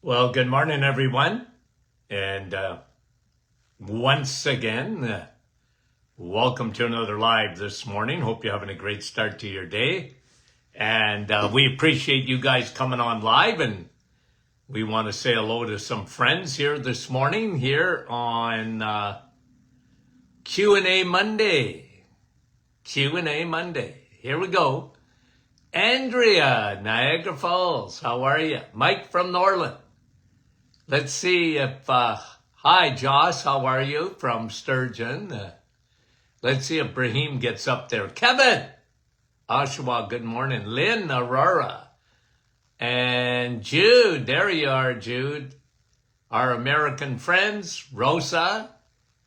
Well, good morning, everyone. And once again, welcome to another live this morning. Hope you're having a great start to your day. And we appreciate you guys coming on live. And we want to say hello to some friends here this morning here on Q&A Monday. Q&A Monday. Here we go. Andrea, Niagara Falls, how are you? Mike from Norland. Let's see if, hi Josh, how are you from Sturgeon? Let's see if Brahim gets up there. Kevin, Oshawa, good morning. Lynn, Aurora, and Jude, there you are, Jude. Our American friends, Rosa,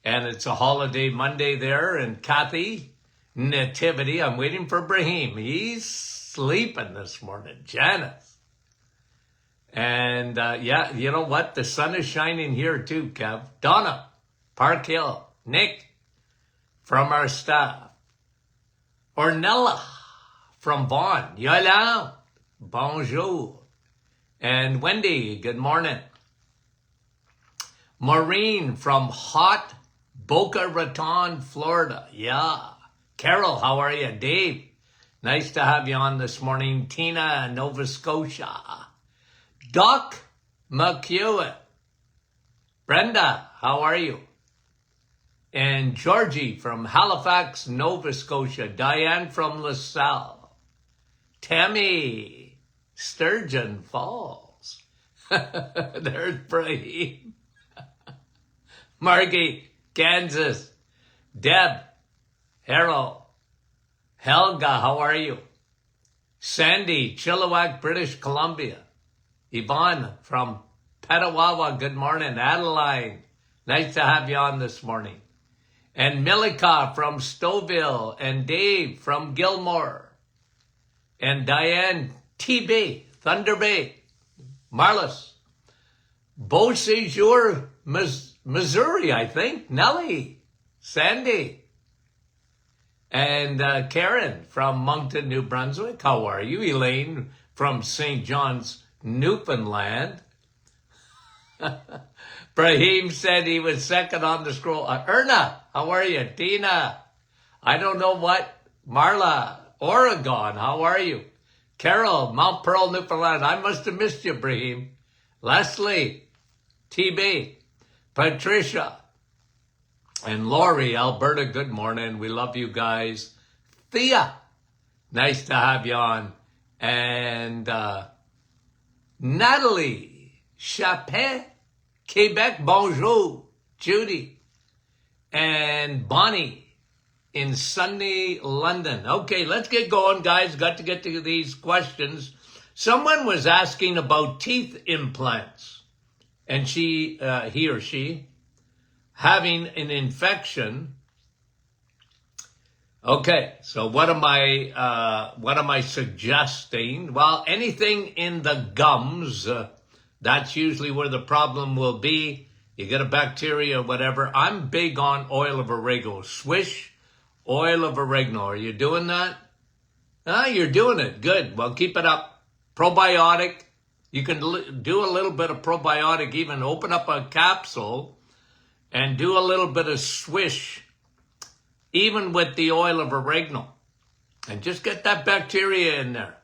and it's a holiday Monday there, and Kathy, Nativity. I'm waiting for Brahim. He's sleeping this morning. Janice. And yeah, you know what? The sun is shining here too, Kev. Donna, Park Hill, Nick from our staff. Ornella from Vaughan. Yola, bonjour. And Wendy, good morning. Maureen from hot Boca Raton, Florida. Yeah. Carol, how are you? Dave, nice to have you on this morning. Tina, Nova Scotia. Doc McEwen. Brenda, how are you? And Georgie from Halifax, Nova Scotia. Diane from LaSalle. Tammy, Sturgeon Falls. There's Brahim. Margie, Kansas. Deb, Harold. Helga, how are you? Sandy, Chilliwack, British Columbia. Yvonne from Petawawa, good morning. Adeline, nice to have you on this morning. And Milika from Stouffville, and Dave from Gilmore, and Diane TB, Thunder Bay, Marlis, Beau Séjour, Missouri, I think, Nellie, Sandy, and Karen from Moncton, New Brunswick. How are you? Elaine from St. John's, Newfoundland. Brahim said he was second on the scroll. Erna, how are you? Tina, I don't know what. Marla, Oregon, how are you? Carol, Mount Pearl, Newfoundland. I must have missed you, Brahim. Leslie, TB, Patricia, and Lori, Alberta, good morning. We love you guys. Thea, nice to have you on. And Natalie, Chapin, Quebec, bonjour. Judy, and Bonnie in sunny London. Okay, let's get going, guys. Got to get to these questions. Someone was asking about teeth implants, and he or she, having an infection. Okay, so what am I suggesting? Well, anything in the gums, that's usually where the problem will be. You get a bacteria or whatever. I'm big on oil of oregano. Swish oil of oregano. Are you doing that? You're doing it. Good. Well, keep it up. Probiotic. You can do a little bit of probiotic, even open up a capsule and do a little bit of swish, even with the oil of oregano, and just get that bacteria in there.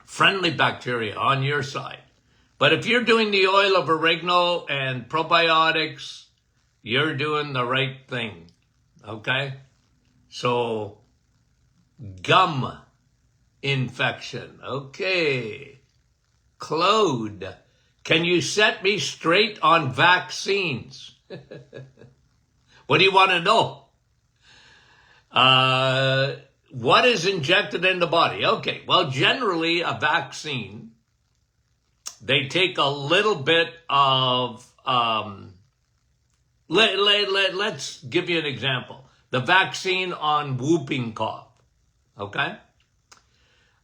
Friendly bacteria on your side. But if you're doing the oil of oregano and probiotics, you're doing the right thing. Okay? So, gum infection. Okay. Claude, can you set me straight on vaccines? What do you want to know? What is injected in the body? Okay, well, generally a vaccine, they take a little bit of, let's give you an example. The vaccine on whooping cough, okay?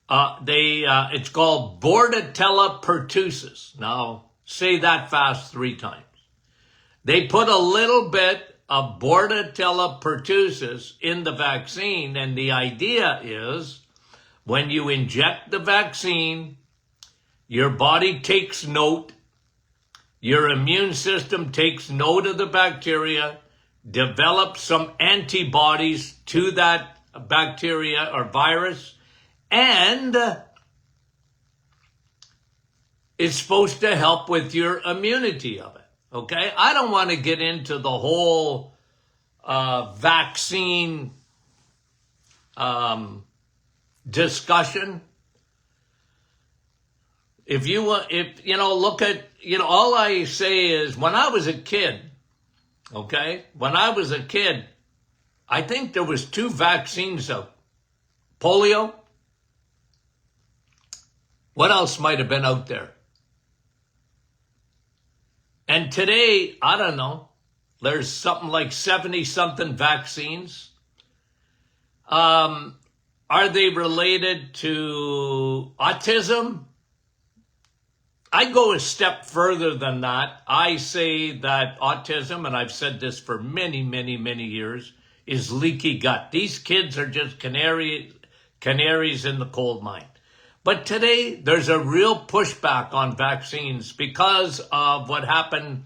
It's called Bordetella pertussis. Now, say that fast 3 times. They put a little bit of Bordetella pertussis in the vaccine, and the idea is when you inject the vaccine, Your body takes note. Your immune system takes note of the bacteria, develops some antibodies to that bacteria or virus, and it's supposed to help with your immunity of it. Okay? I don't want to get into the whole vaccine discussion. If you want, look at, all I say is when I was a kid, okay, I think there was 2 vaccines out. Polio. What else might have been out there? And today, I don't know, there's something like 70-something vaccines. Are they related to autism? I go a step further than that. I say that autism, and I've said this for many, many, many years, is leaky gut. These kids are just canaries in the coal mine. But today, there's a real pushback on vaccines because of what happened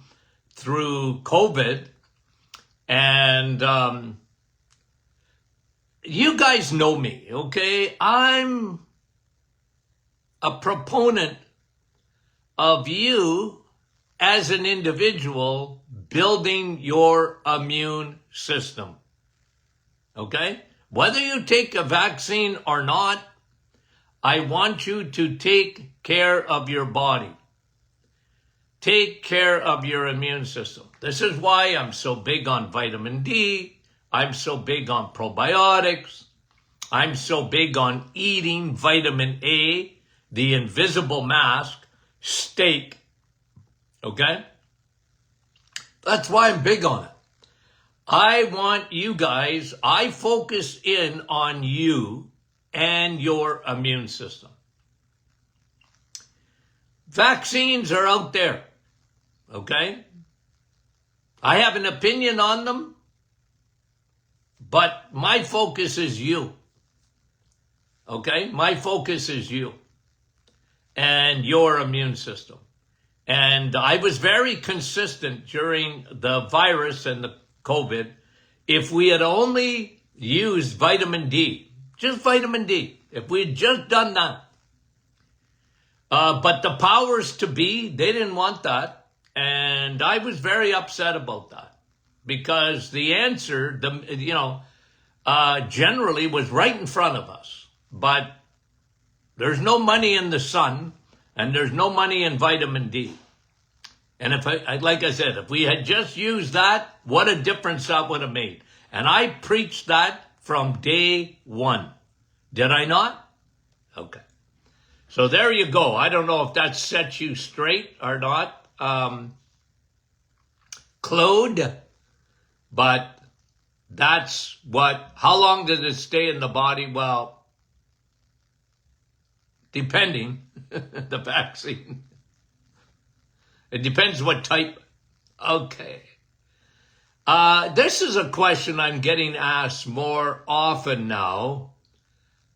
through COVID. And you guys know me, okay? I'm a proponent of you as an individual building your immune system, okay? Whether you take a vaccine or not, I want you to take care of your body. Take care of your immune system. This is why I'm so big on vitamin D. I'm so big on probiotics. I'm so big on eating vitamin A, the invisible mask, steak. Okay? That's why I'm big on it. I want you guys, I focus in on you and your immune system. Vaccines are out there, okay? I have an opinion on them, but my focus is you, okay? My focus is you and your immune system. And I was very consistent during the virus and the COVID. If we had only used vitamin D, just vitamin D. If we had just done that. But the powers to be, they didn't want that. And I was very upset about that. Because the answer, generally was right in front of us. But there's no money in the sun. And there's no money in vitamin D. And like I said, if we had just used that, what a difference that would have made. And I preached that from day one. Did I not? Okay. So there you go. I don't know if that sets you straight or not, Claude, but that's how long does it stay in the body? Well, depending, the vaccine. It depends what type. Okay. This is a question I'm getting asked more often now.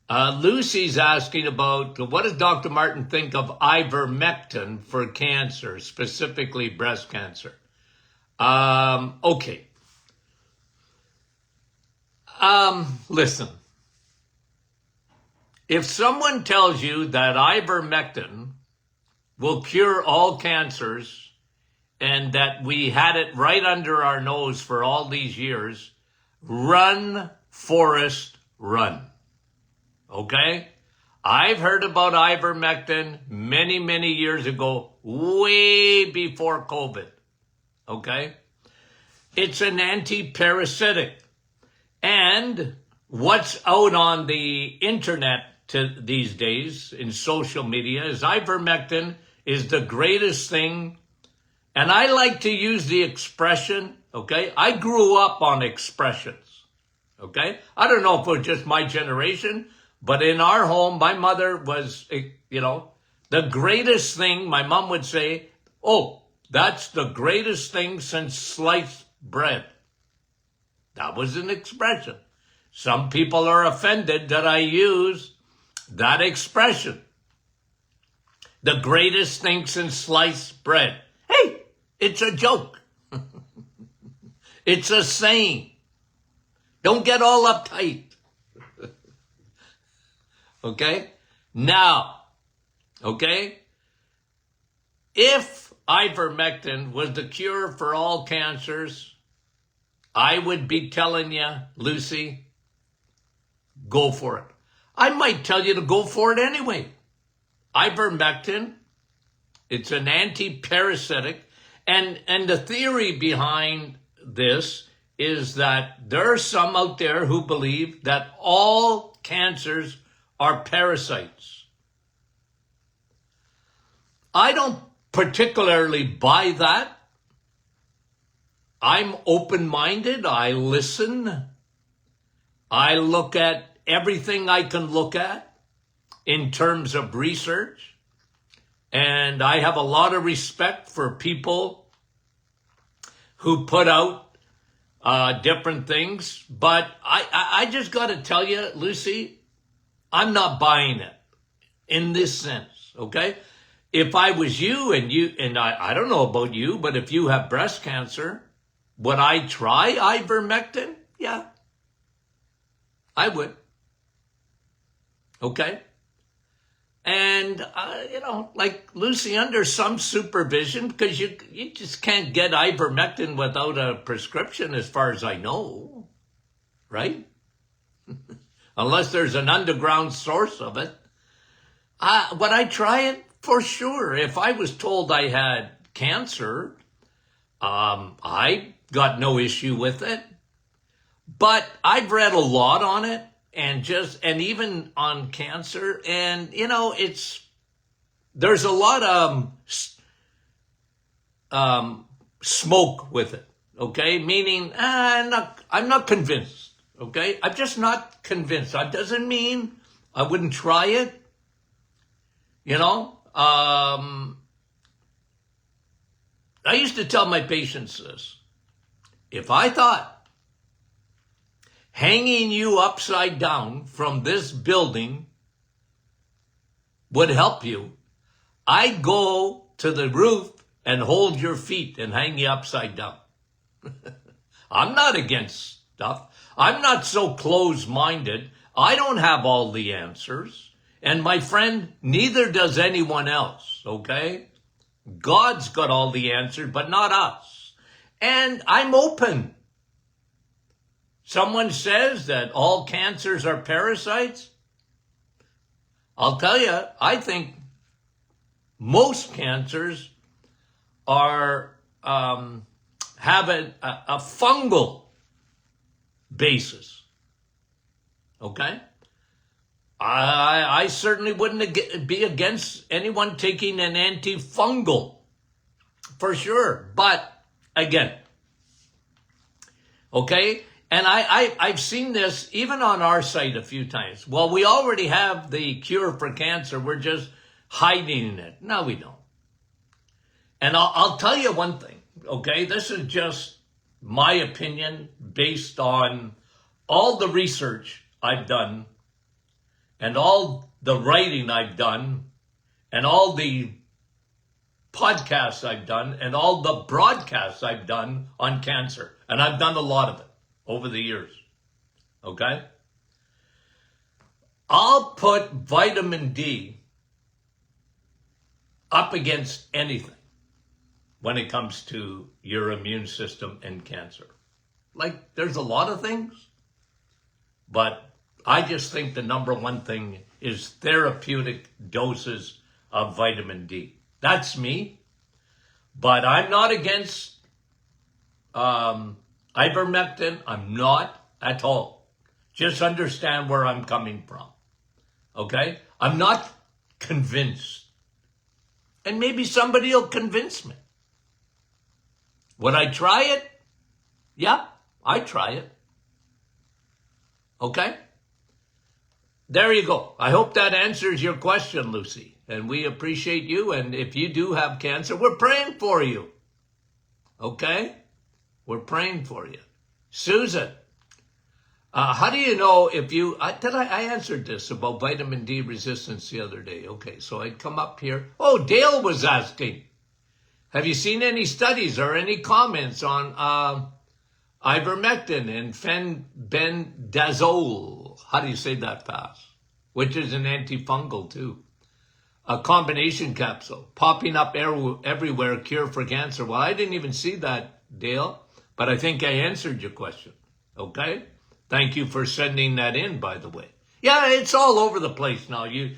Lucy's asking about what does Dr. Martin think of ivermectin for cancer, specifically breast cancer? Okay. Listen. If someone tells you that ivermectin will cure all cancers and that we had it right under our nose for all these years, run, Forrest, run. Okay? I've heard about ivermectin many, many years ago, way before COVID. Okay? It's an anti-parasitic. And what's out on the internet these days in social media is ivermectin is the greatest thing. And I like to use the expression, okay? I grew up on expressions, okay? I don't know if it was just my generation, but in our home, my mother was, the greatest thing, my mom would say, oh, that's the greatest thing since sliced bread. That was an expression. Some people are offended that I use that expression. The greatest thing since sliced bread. Hey, it's a joke. It's a saying. Don't get all uptight. Okay? Now, okay? If ivermectin was the cure for all cancers, I would be telling you, Lucy, go for it. I might tell you to go for it anyway. Ivermectin, it's an anti-parasitic, and the theory behind this is that there are some out there who believe that all cancers are parasites. I don't particularly buy that. I'm open-minded. I listen. I look at everything I can look at in terms of research. And I have a lot of respect for people who put out different things. But I just got to tell you, Lucy, I'm not buying it in this sense, okay? If I was you, and I don't know about you, but if you have breast cancer, would I try ivermectin? Yeah, I would. Okay? And, like Lucy, under some supervision, because you just can't get ivermectin without a prescription as far as I know, right? Unless there's an underground source of it. Would I try it? For sure. If I was told I had cancer, I got no issue with it. But I've read a lot on it, and even on cancer, and there's a lot of smoke with it. Okay, meaning I'm not convinced. Okay, I'm just not convinced. That doesn't mean I wouldn't try it. I used to tell my patients this. If I thought hanging you upside down from this building would help you, I'd go to the roof and hold your feet and hang you upside down. I'm not against stuff. I'm not so closed-minded. I don't have all the answers. And my friend, neither does anyone else, okay? God's got all the answers, but not us. And I'm open. Someone says that all cancers are parasites. I'll tell you, I think most cancers are have a fungal basis. Okay? I certainly wouldn't be against anyone taking an antifungal, for sure. But again, okay, and I've seen this even on our site a few times. Well, we already have the cure for cancer. We're just hiding it. No, we don't. And I'll tell you one thing, okay? This is just my opinion based on all the research I've done and all the writing I've done, and all the podcasts I've done, and all the broadcasts I've done on cancer. And I've done a lot of it over the years. Okay? I'll put vitamin D up against anything when it comes to your immune system and cancer. Like, there's a lot of things, but I just think the number one thing is therapeutic doses of vitamin D. That's me. But I'm not against ivermectin. I'm not at all. Just understand where I'm coming from. Okay? I'm not convinced. And maybe somebody will convince me. Would I try it? Yeah, I'd try it. Okay? There you go. I hope that answers your question, Lucy. And we appreciate you. And if you do have cancer, we're praying for you. Okay? We're praying for you. Susan, How do you know if you, I answered this about vitamin D resistance the other day. Okay, so I'd come up here. Oh, Dale was asking, have you seen any studies or any comments on ivermectin and fenbendazole? How do you say that fast? Which is an antifungal too. A combination capsule, popping up everywhere, cure for cancer. Well, I didn't even see that, Dale, but I think I answered your question. Okay? Thank you for sending that in, by the way. Yeah, it's all over the place now. You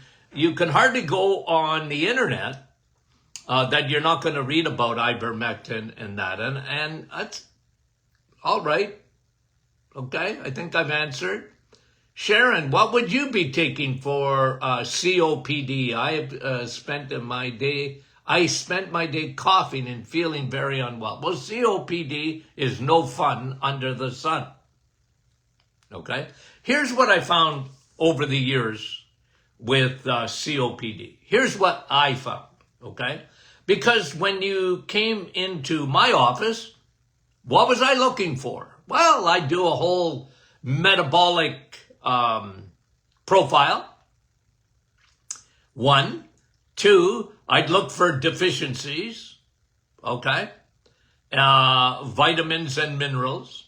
can hardly go on the internet that you're not going to read about ivermectin and that. And that's all right. Okay, I think I've answered. Sharon, what would you be taking for COPD? I spent my day coughing and feeling very unwell. Well, COPD is no fun under the sun. Okay? Here's what I found over the years with COPD. Here's what I found, okay? Because when you came into my office, what was I looking for? Well, I do a whole metabolic profile. 1. 2, I'd look for deficiencies, okay? Vitamins and minerals.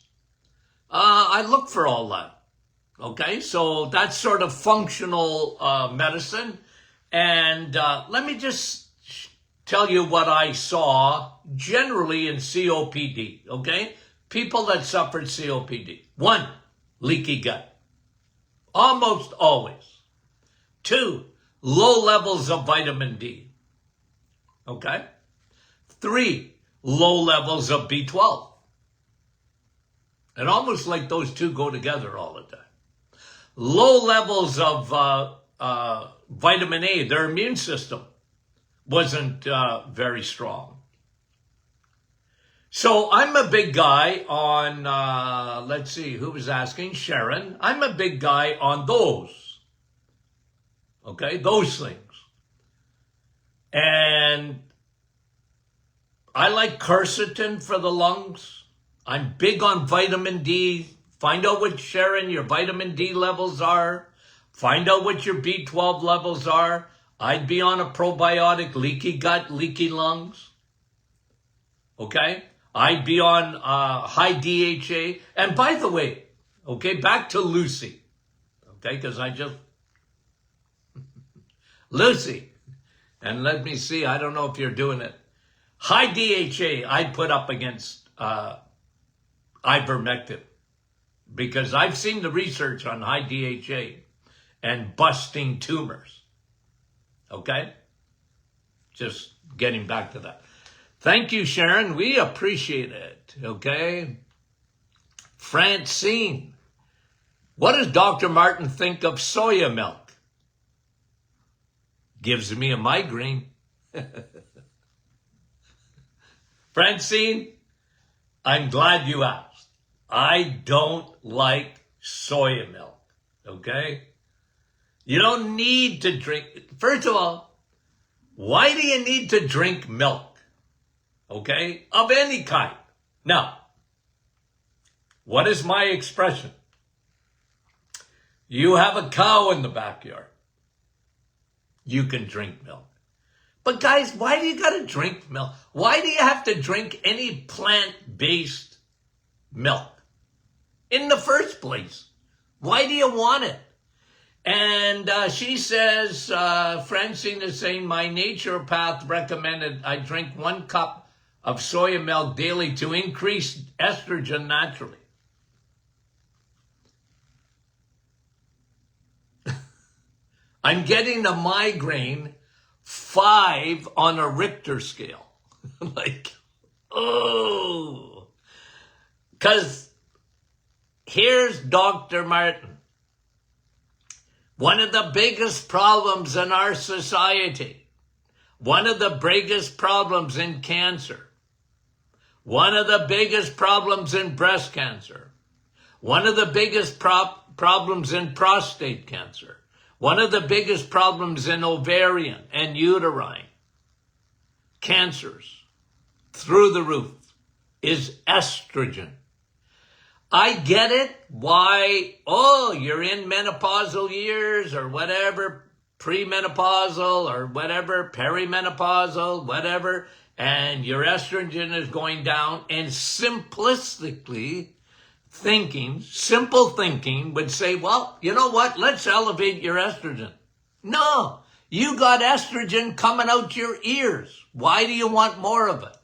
I look for all that, okay? So that's sort of functional medicine. And let me just tell you what I saw generally in COPD, okay? People that suffered COPD. 1, leaky gut. Almost always. 2, low levels of vitamin D. Okay? 3, low levels of B12. And almost like those two go together all the time. Low levels of vitamin A, their immune system wasn't very strong. So I'm a big guy on, let's see, who was asking? Sharon. I'm a big guy on those. Okay, those things. And I like quercetin for the lungs. I'm big on vitamin D. Find out what, Sharon, your vitamin D levels are. Find out what your B12 levels are. I'd be on a probiotic, leaky gut, leaky lungs. Okay? I'd be on high DHA. And by the way, okay, back to Lucy. Okay, because Lucy, and let me see, I don't know if you're doing it. High DHA, I'd put up against ivermectin, because I've seen the research on high DHA and busting tumors. Okay? Just getting back to that. Thank you, Sharon. We appreciate it. Okay? Francine, what does Dr. Martin think of soya milk? Gives me a migraine. Francine, I'm glad you asked. I don't like soya milk, okay? You don't need to drink. First of all, why do you need to drink milk, okay, of any kind? Now, what is my expression? You have a cow in the backyard. You can drink milk. But guys, why do you got to drink milk? Why do you have to drink any plant-based milk in the first place? Why do you want it? And she says, Francine is saying, my naturopath recommended I drink 1 cup of soya milk daily to increase estrogen naturally. I'm getting a migraine 5 on a Richter scale. Like, oh. Because here's Dr. Martin. One of the biggest problems in our society, one of the biggest problems in cancer, one of the biggest problems in breast cancer, one of the biggest problems in prostate cancer, one of the biggest problems in ovarian and uterine cancers through the roof is estrogen. I get it. Why? Oh, you're in menopausal years or whatever, premenopausal or whatever, perimenopausal, whatever, and your estrogen is going down. And simplistically thinking, simple thinking would say, well, you know what? Let's elevate your estrogen. No, you got estrogen coming out your ears. Why do you want more of it?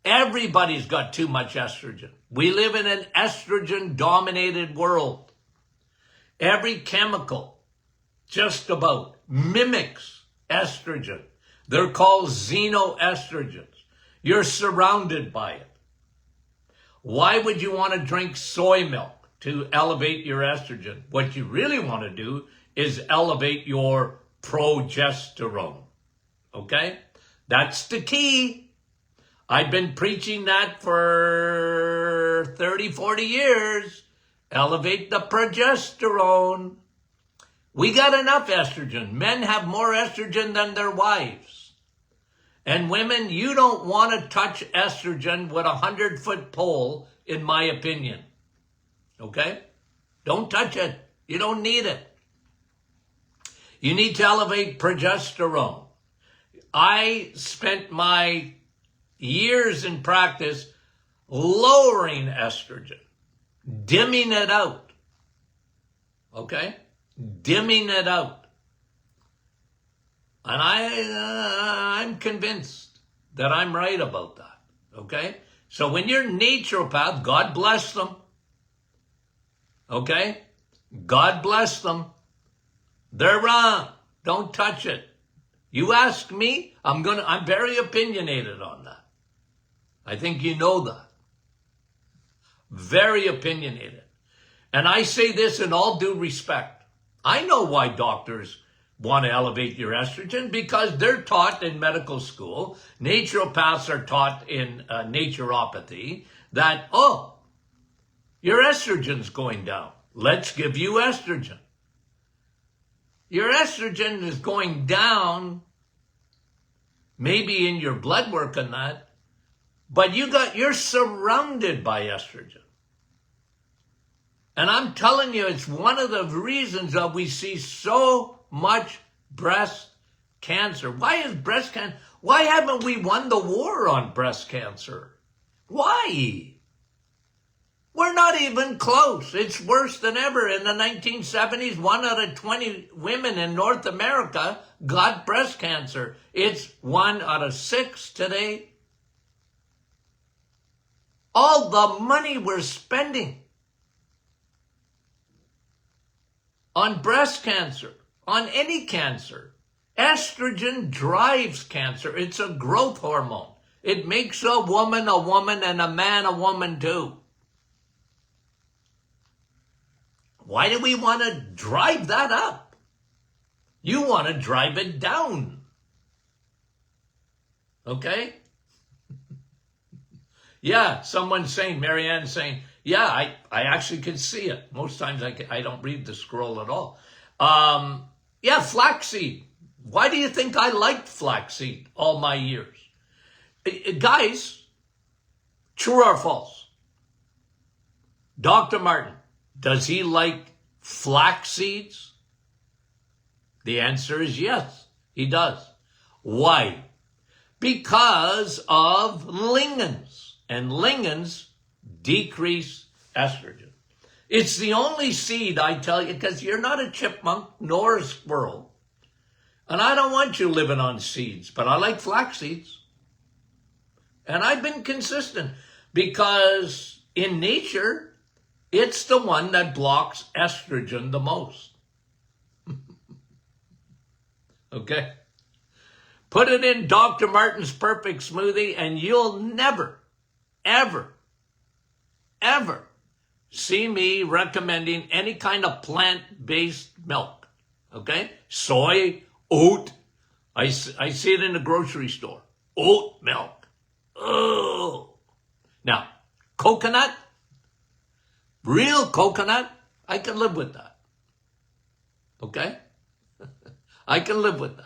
Everybody's got too much estrogen. We live in an estrogen-dominated world. Every chemical, just about, mimics estrogen. They're called xenoestrogens. You're surrounded by it. Why would you want to drink soy milk to elevate your estrogen? What you really want to do is elevate your progesterone. Okay? That's the key. I've been preaching that for 30, 40 years. Elevate the progesterone. We got enough estrogen. Men have more estrogen than their wives. And women, you don't want to touch estrogen with a 100-foot pole, in my opinion. Okay? Don't touch it. You don't need it. You need to elevate progesterone. I spent my years in practice lowering estrogen, dimming it out. Okay? Dimming it out. And I'm convinced that I'm right about that. Okay? So when you're naturopath, God bless them. Okay? God bless them. They're wrong. Don't touch it. You ask me, I'm very opinionated on that. I think you know that. Very opinionated. And I say this in all due respect. I know why doctors want to elevate your estrogen, because they're taught in medical school, naturopaths are taught in naturopathy, that, oh, your estrogen's going down. Let's give you estrogen. Your estrogen is going down, maybe in your blood work and that, but you're surrounded by estrogen. And I'm telling you, it's one of the reasons that we see so much breast cancer. Why is breast cancer? Why haven't we won the war on breast cancer? Why? We're not even close. It's worse than ever. In the 1970s, 1 out of 20 women in North America got breast cancer. It's 1 out of 6 today. All the money we're spending on breast cancer, on any cancer. Estrogen drives cancer. It's a growth hormone. It makes a woman and a man a woman too. Why do we want to drive that up? You want to drive it down. Okay? Yeah, someone's saying, Marianne's saying, yeah, I actually can see it. Most times I don't read the scroll at all. Yeah, flaxseed. Why do you think I liked flaxseed all my years? Guys, true or false? Dr. Martin, does he like flax seeds? The answer is yes, he does. Why? Because of lignans. And lignans decrease estrogen. It's the only seed, I tell you, because you're not a chipmunk nor a squirrel. And I don't want you living on seeds, but I like flax seeds. And I've been consistent because in nature, it's the one that blocks estrogen the most. Okay? Put it in Dr. Martin's Perfect Smoothie and you'll never, ever, ever see me recommending any kind of plant-based milk. Okay? Soy, oat. I see it in the grocery store. Oat milk. Oh. Now, coconut, real coconut, I can live with that. Okay? I can live with that.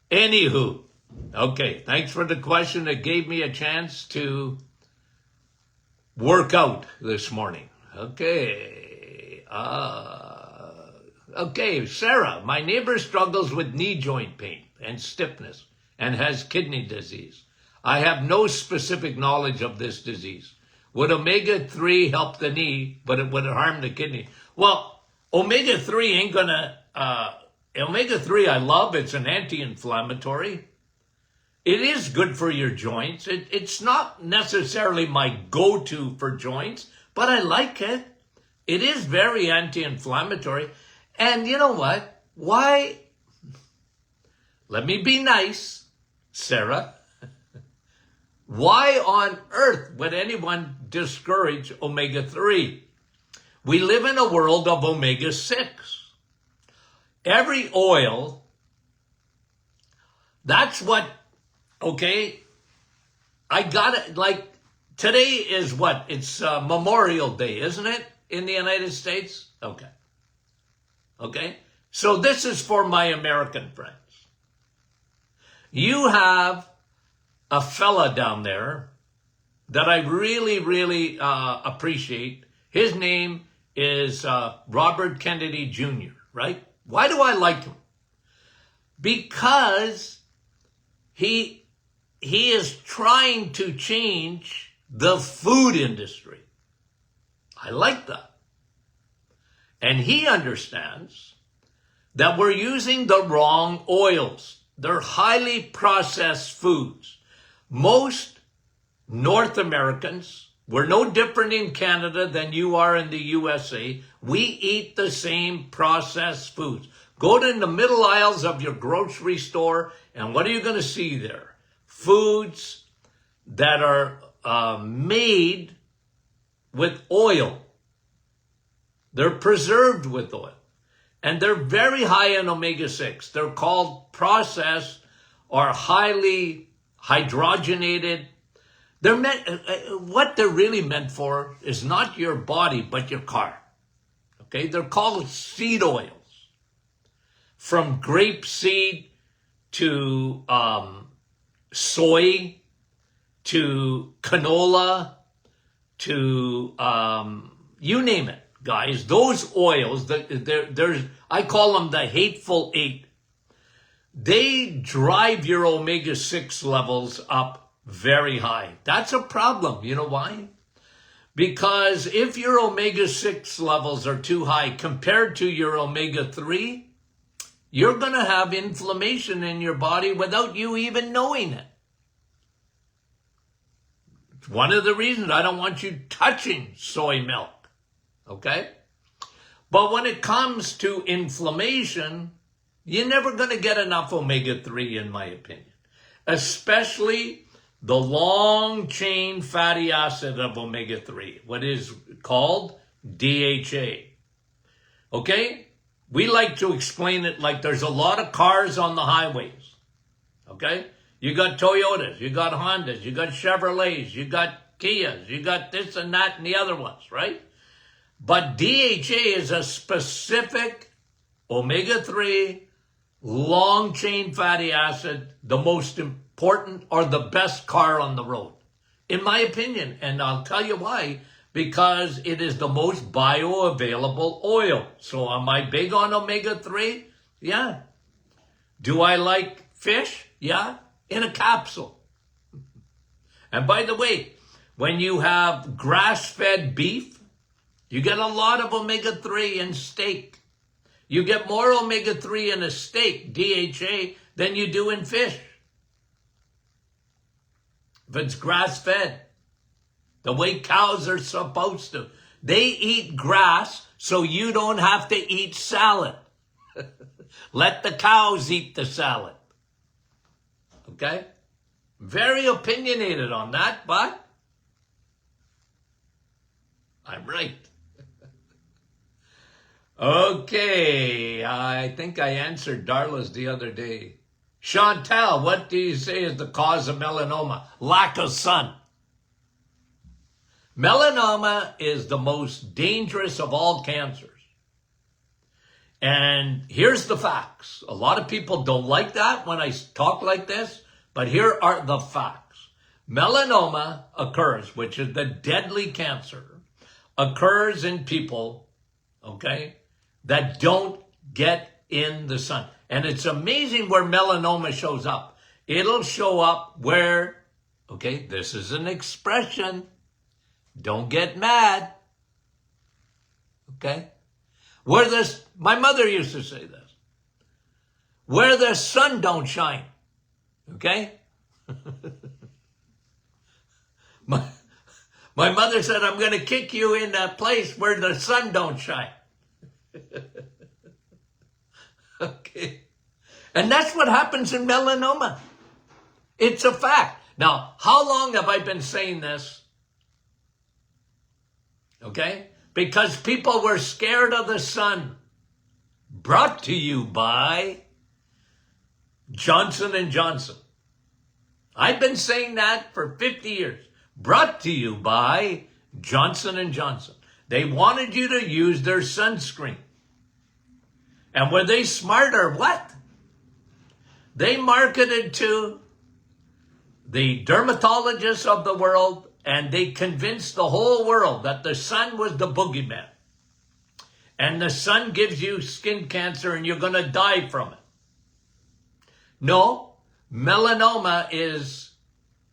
Anywho, okay, thanks for the question. It gave me a chance to work out this morning. Okay. Okay, Sarah, my neighbor struggles with knee joint pain and stiffness and has kidney disease. I have no specific knowledge of this disease. Would omega-3 help the knee, but it would harm the kidney? Well, omega-3 ain't gonna, omega-3 I love, it's an anti-inflammatory. It is good for your joints. It's not necessarily my go-to for joints, but I like it. It is very anti-inflammatory. And you know what? Why? Let me be nice, Sarah. Why on earth would anyone discourage omega-3? We live in a world of omega-6. Every oil, that's what, okay, I got it, like, today is what? It's Memorial Day, isn't it, in the United States? Okay. Okay? So this is for my American friends. You have a fella down there that I really, really appreciate. His name is Robert Kennedy Jr., right? Why do I like him? Because he is trying to change the food industry. I like that. And he understands that we're using the wrong oils. They're highly processed foods. Most North Americans, we're no different in Canada than you are in the USA. We eat the same processed foods. Go to the middle aisles of your grocery store, and what are you going to see there? Foods that are made with oil. They're preserved with oil. And they're very high in omega-6. They're called processed or highly hydrogenated. They're meant, what they're really meant for is not your body, but your car. Okay? They're called seed oils. From grape seed to soy to canola to you name it. Guys, those oils, I call them the hateful eight. They drive your omega-6 levels up very high. That's a problem. You know why? Because if your omega-6 levels are too high compared to your omega-3, you're going to have inflammation in your body without you even knowing it. It's one of the reasons I don't want you touching soy milk. Okay? But when it comes to inflammation, you're never going to get enough omega-3, in my opinion. Especially the long-chain fatty acid of omega-3, what is called DHA. Okay? We like to explain it like there's a lot of cars on the highways. Okay? You got Toyotas, you got Hondas, you got Chevrolets, you got Kias, you got this and that and the other ones, right? But DHA is a specific omega-3, long-chain fatty acid, the most important or the best car on the road, in my opinion. And I'll tell you why. Because it is the most bioavailable oil. So am I big on omega-3? Yeah. Do I like fish? Yeah. In a capsule. And by the way, when you have grass-fed beef, you get a lot of omega-3 in steak. You get more omega-3 in a steak, DHA, than you do in fish. If it's grass-fed, the way cows are supposed to. They eat grass so you don't have to eat salad. Let the cows eat the salad. Okay? Very opinionated on that, but I'm right. Okay, I think I answered Darla's the other day. Chantal, what do you say is the cause of melanoma? Lack of sun. Melanoma is the most dangerous of all cancers. And here's the facts. A lot of people don't like that when I talk like this, but here are the facts. Melanoma occurs, which is the deadly cancer, occurs in people, okay, that don't get in the sun. And it's amazing where melanoma shows up. It'll show up where, okay, this is an expression. Don't get mad. Okay? Where this, my mother used to say this. Where the sun don't shine. Okay? my mother said, I'm going to kick you in a place where the sun don't shine. Okay. And that's what happens in melanoma. It's a fact. Now, how long have I been saying this? Okay? Because people were scared of the sun. Brought to you by Johnson & Johnson. I've been saying that for 50 years. Brought to you by Johnson & Johnson. They wanted you to use their sunscreen. And were they smart or what? They marketed to the dermatologists of the world, and they convinced the whole world that the sun was the boogeyman. And the sun gives you skin cancer and you're going to die from it. No, melanoma is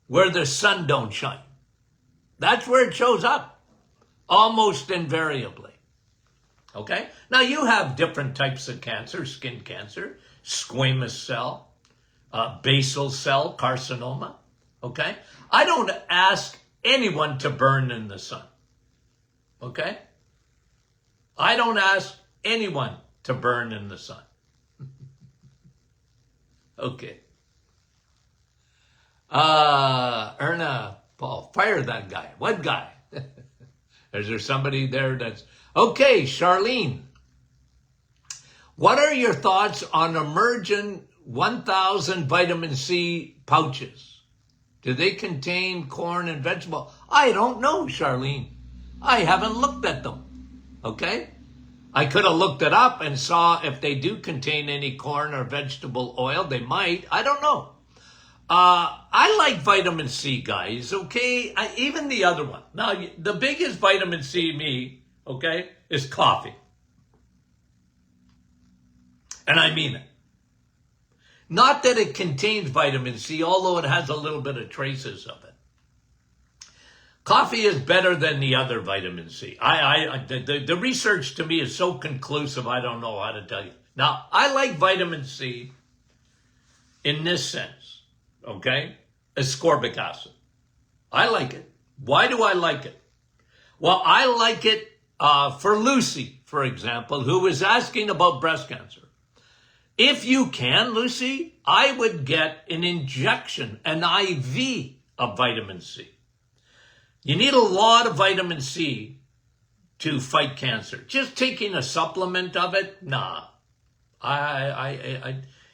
where the sun don't shine. That's where it shows up, almost invariably. Okay? Now, you have different types of cancer, skin cancer, squamous cell, basal cell carcinoma. Okay? I don't ask anyone to burn in the sun. Okay? I don't ask anyone to burn in the sun. Okay. Erna, Paul, fire that guy. What guy? Is there somebody there that's... Okay, Charlene. What are your thoughts on Emergen 1000 vitamin C pouches? Do they contain corn and vegetable? I don't know, Charlene. I haven't looked at them. Okay? I could have looked it up and saw if they do contain any corn or vegetable oil. They might. I don't know. I like vitamin C, guys, okay? Even the other one. Now, the biggest vitamin C me, okay, is coffee. And I mean it. Not that it contains vitamin C, although it has a little bit of traces of it. Coffee is better than the other vitamin C. The research to me is so conclusive, I don't know how to tell you. Now, I like vitamin C in this sense, okay? Ascorbic acid. I like it. Why do I like it? Well, I like it for Lucy, for example, who was asking about breast cancer. If you can, Lucy, I would get an injection, an IV of vitamin C. You need a lot of vitamin C to fight cancer. Just taking a supplement of it, nah.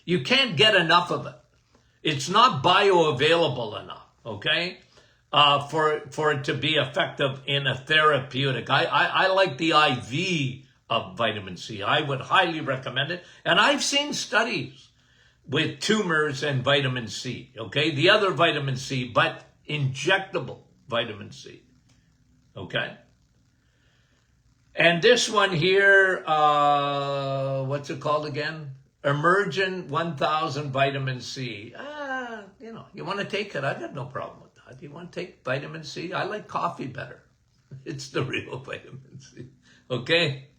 You can't get enough of it. It's not bioavailable enough, okay, for it to be effective in a therapeutic. I like the IV of vitamin C. I would highly recommend it. And I've seen studies with tumors and vitamin C, okay, the other vitamin C, but injectable vitamin C, okay? And this one here, what's it called again? Emergen 1000 vitamin C. You want to take it? I got no problem with that. You want to take vitamin C? I like coffee better. It's the real vitamin C, okay?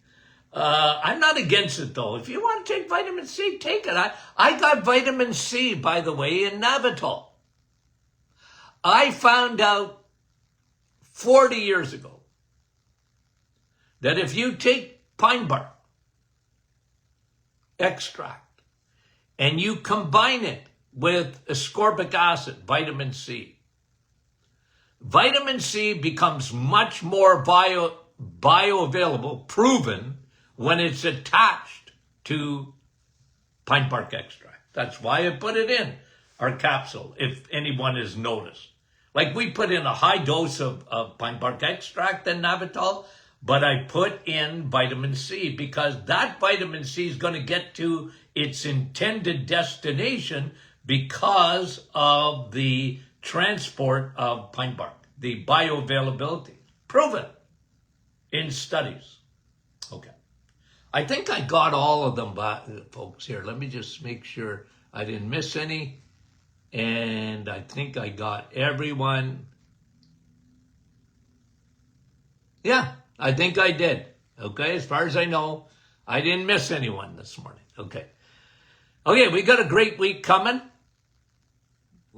I'm not against it, though. If you want to take vitamin C, take it. I got vitamin C, by the way, in Navital. I found out 40 years ago that if you take pine bark extract and you combine it with ascorbic acid, vitamin C becomes much more bioavailable, proven, when it's attached to pine bark extract. That's why I put it in our capsule, if anyone has noticed. Like we put in a high dose of pine bark extract and Navital, but I put in vitamin C because that vitamin C is going to get to its intended destination because of the transport of pine bark, the bioavailability. Proven in studies. Okay. I think I got all of them, folks, here. Let me just make sure I didn't miss any. And I think I got everyone. Yeah, I think I did. Okay, as far as I know, I didn't miss anyone this morning. Okay. Okay, we got a great week coming.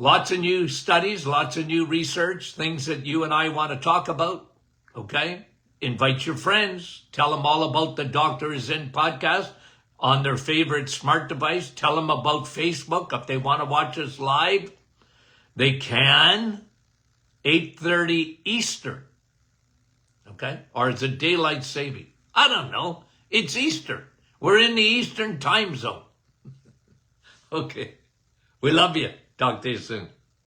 Lots of new studies, lots of new research, things that you and I want to talk about. Okay? Invite your friends. Tell them all about the Dr. Zen podcast on their favorite smart device. Tell them about Facebook. If they want to watch us live, they can. 8:30 Eastern. Okay? Or is it daylight saving? I don't know. It's Eastern. We're in the Eastern time zone. Okay. We love you. Talk to you soon.